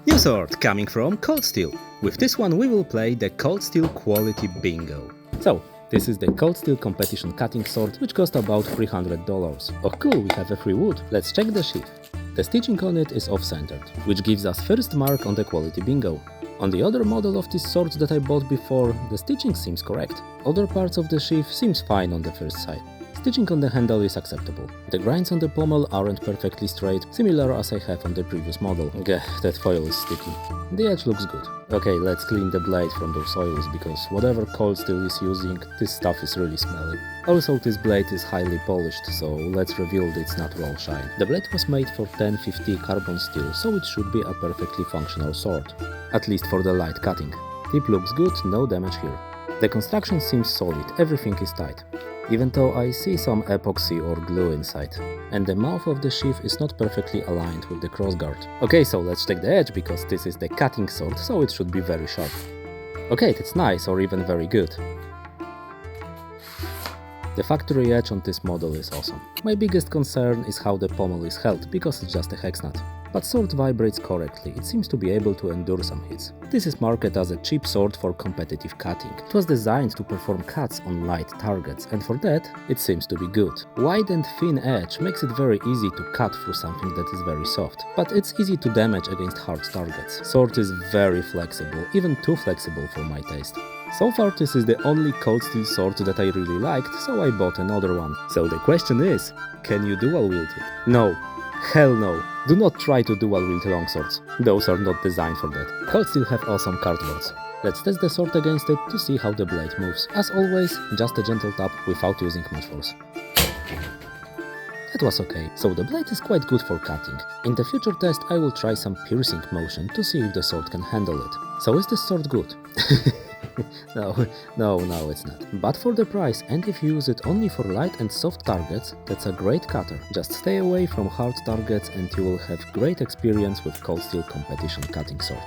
New sword coming from Cold Steel. With this one we will play the Cold Steel Quality Bingo. So, this is the Cold Steel Competition Cutting Sword, which cost about $300. Oh cool, we have a free wood. Let's check the sheath. The stitching on it is off-centered, which gives us first mark on the Quality Bingo. On the other model of these swords that I bought before, the stitching seems correct. Other parts of the sheath seems fine on the first side. Stitching on the handle is acceptable. The grinds on the pommel aren't perfectly straight, similar as I have on the previous model. Gah, that foil is sticky. The edge looks good. Okay, let's clean the blade from those oils, because whatever Cold Steel is using, this stuff is really smelly. Also, this blade is highly polished, so let's reveal its natural shine. The blade was made for 1050 carbon steel, so it should be a perfectly functional sword. At least for the light cutting. Tip looks good, no damage here. The construction seems solid, everything is tight. Even though I see some epoxy or glue inside. And the mouth of the sheath is not perfectly aligned with the crossguard. Okay, so let's check the edge, because this is the cutting sword, so it should be very sharp. Okay, that's nice, or even very good. The factory edge on this model is awesome. My biggest concern is how the pommel is held, because it's just a hex nut. But sword vibrates correctly, it seems to be able to endure some hits. This is marketed as a cheap sword for competitive cutting. It was designed to perform cuts on light targets, and for that, it seems to be good. Wide and thin edge makes it very easy to cut through something that is very soft, but it's easy to damage against hard targets. Sword is very flexible, even too flexible for my taste. So far this is the only Cold Steel sword that I really liked, so I bought another one. So the question is, can you dual wield it? No. Hell no. Do not try to dual wield longswords. Those are not designed for that. Cold Steel have awesome cardboards. Let's test the sword against it to see how the blade moves. As always, just a gentle tap without using much force. That was okay, so the blade is quite good for cutting. In the future test I will try some piercing motion to see if the sword can handle it. So is this sword good? No, it's not. But for the price, and if you use it only for light and soft targets, that's a great cutter. Just stay away from hard targets and you will have great experience with Cold Steel Competition Cutting Sword.